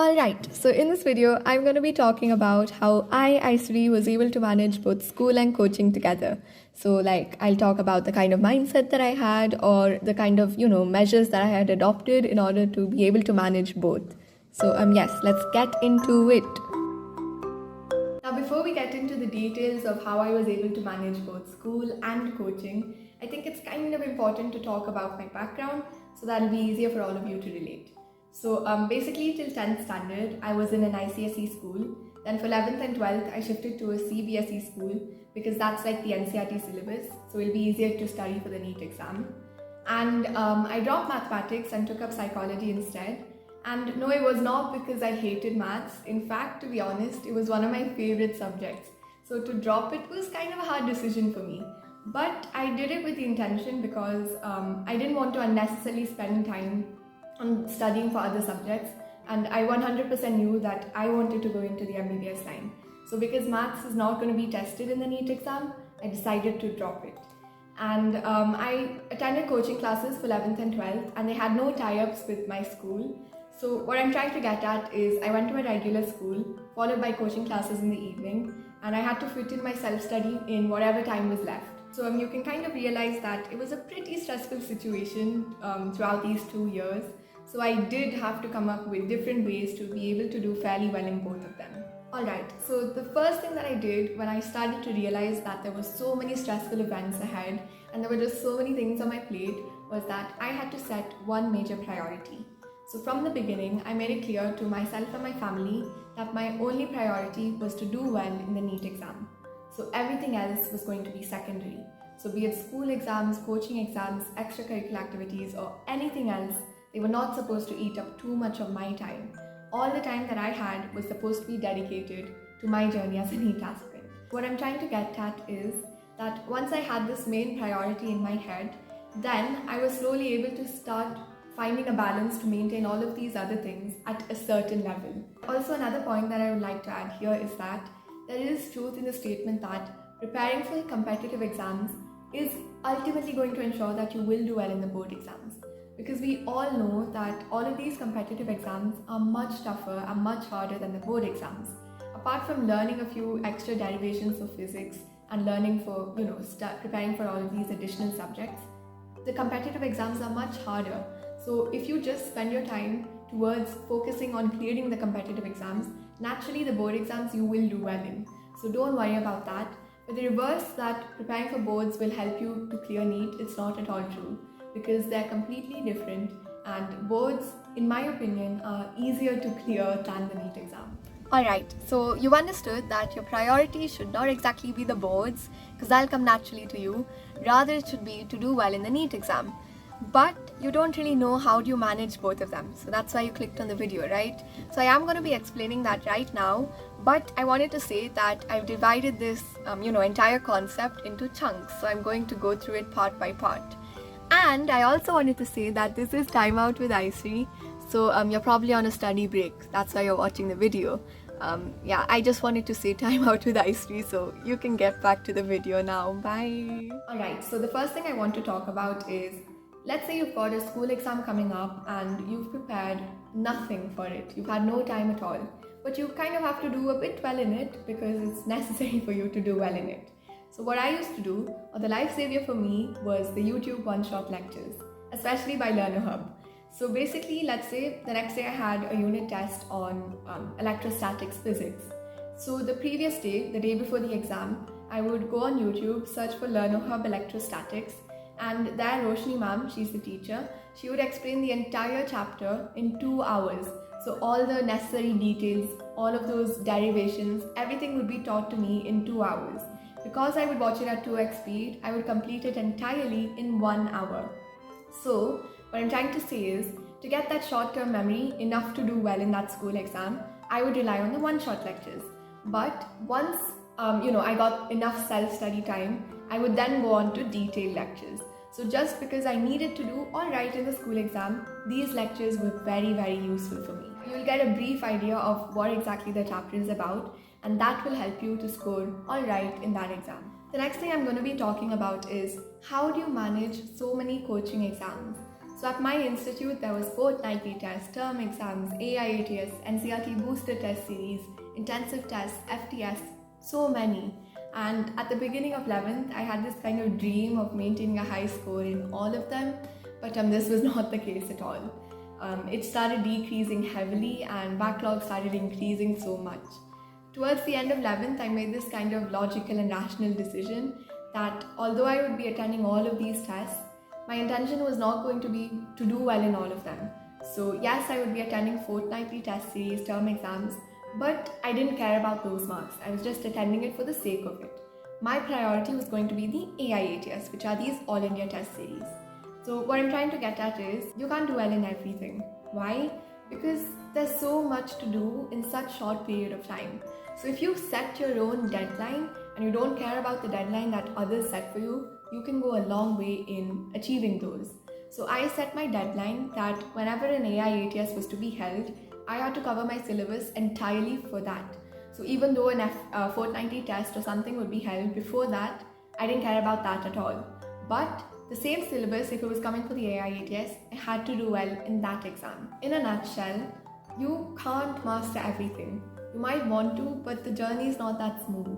Alright, so in this video, I'm going to be talking about how Aisiri, was able to manage both school and coaching together. So I'll talk about the kind of mindset that I had or the kind of, measures that I had adopted in order to be able to manage both. So yes, let's get into it. Now, before we get into the details of how I was able to manage both school and coaching, I think it's kind of important to talk about my background so that'll be easier for all of you to relate. So basically till 10th standard, I was in an ICSE school. Then for 11th and 12th, I shifted to a CBSE school because that's like the NCERT syllabus. So it'll be easier to study for the NEET exam. And I dropped mathematics and took up psychology instead. And no, it was not because I hated maths. In fact, to be honest, it was one of my favorite subjects. So to drop it was kind of a hard decision for me. But I did it with the intention because I didn't want to unnecessarily spend time on studying for other subjects, and I 100% knew that I wanted to go into the MBBS line. So because maths is not going to be tested in the NEET exam, I decided to drop it. And I attended coaching classes for 11th and 12th, and they had no tie-ups with my school. So what I'm trying to get at is I went to a regular school, followed by coaching classes in the evening, and I had to fit in my self-study in whatever time was left. So you can kind of realize that it was a pretty stressful situation throughout these 2 years. So I did have to come up with different ways to be able to do fairly well in both of them. Alright, so the first thing that I did when I started to realize that there were so many stressful events ahead and there were just so many things on my plate was that I had to set one major priority. So from the beginning, I made it clear to myself and my family that my only priority was to do well in the NEET exam. So everything else was going to be secondary. So be it school exams, coaching exams, extracurricular activities or anything else, they were not supposed to eat up too much of my time. All the time that I had was supposed to be dedicated to my journey as a NEET aspirant. What I'm trying to get at is that once I had this main priority in my head, then I was slowly able to start finding a balance to maintain all of these other things at a certain level. Also, another point that I would like to add here is that there is truth in the statement that preparing for competitive exams is ultimately going to ensure that you will do well in the board exams. Because we all know that all of these competitive exams are much tougher and much harder than the board exams. Apart from learning a few extra derivations of physics and learning for, preparing for all of these additional subjects, the competitive exams are much harder. So if you just spend your time towards focusing on clearing the competitive exams, naturally the board exams you will do well in. So don't worry about that. But the reverse, that preparing for boards will help you to clear NEET, it's not at all true. Because they're completely different and boards, in my opinion, are easier to clear than the NEET exam. Alright, so you understood that your priority should not exactly be the boards, because that'll come naturally to you. Rather, it should be to do well in the NEET exam. But you don't really know how do you manage both of them. So that's why you clicked on the video, right? So I am going to be explaining that right now. But I wanted to say that I've divided this, entire concept into chunks. So I'm going to go through it part by part. And I also wanted to say that this is Time Out with Aisiri. So you're probably on a study break. That's why you're watching the video. I just wanted to say Time Out with Aisiri, so you can get back to the video now. Bye. Alright, so the first thing I want to talk about is, let's say you've got a school exam coming up and you've prepared nothing for it. You've had no time at all. But you kind of have to do a bit well in it because it's necessary for you to do well in it. So what I used to do, or the lifesaver for me, was the YouTube one-shot lectures, especially by Learner Hub. So basically, let's say the next day I had a unit test on electrostatics physics. So the previous day, the day before the exam, I would go on YouTube, search for Learner Hub electrostatics, and there Roshni ma'am, she's the teacher, she would explain the entire chapter in 2 hours. So all the necessary details, all of those derivations, everything would be taught to me in 2 hours. Because I would watch it at 2x speed, I would complete it entirely in 1 hour. So what I'm trying to say is, to get that short-term memory enough to do well in that school exam, I would rely on the one-shot lectures. But once I got enough self-study time, I would then go on to detailed lectures. So just because I needed to do all right in the school exam, these lectures were very, very useful for me. You'll get a brief idea of what exactly the chapter is about, and that will help you to score all right in that exam. The next thing I'm going to be talking about is, how do you manage so many coaching exams? So at my institute, there was fortnightly tests, term exams, AIATS, NCRT booster test series, intensive tests, FTS, so many. And at the beginning of 11th, I had this kind of dream of maintaining a high score in all of them, but this was not the case at all. It started decreasing heavily and backlog started increasing so much. Towards the end of 11th, I made this kind of logical and rational decision that although I would be attending all of these tests, my intention was not going to be to do well in all of them. So yes, I would be attending fortnightly test series, term exams, but I didn't care about those marks. I was just attending it for the sake of it. My priority was going to be the AIATS, which are these all India test series. So what I'm trying to get at is, you can't do well in everything. Why? Because there's so much to do in such short period of time. So if you set your own deadline and you don't care about the deadline that others set for you, you can go a long way in achieving those. So I set my deadline that whenever an AIATS was to be held, I had to cover my syllabus entirely for that. So even though a fortnightly test or something would be held before that, I didn't care about that at all. But the same syllabus, if it was coming for the AIATS, I had to do well in that exam. In a nutshell, you can't master everything. You might want to, but the journey is not that smooth.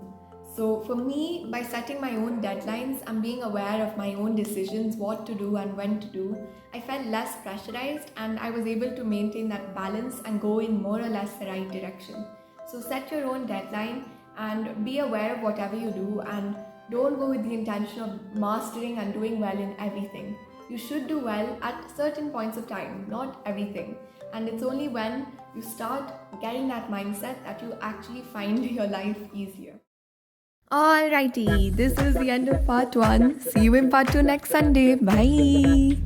So for me, by setting my own deadlines and being aware of my own decisions, what to do and when to do, I felt less pressurized and I was able to maintain that balance and go in more or less the right direction. So set your own deadline and be aware of whatever you do, and don't go with the intention of mastering and doing well in everything. You should do well at certain points of time, not everything. And it's only when you start getting that mindset that you actually find your life easier. Alrighty, this is the end of part 1. See you in part 2 next Sunday. Bye.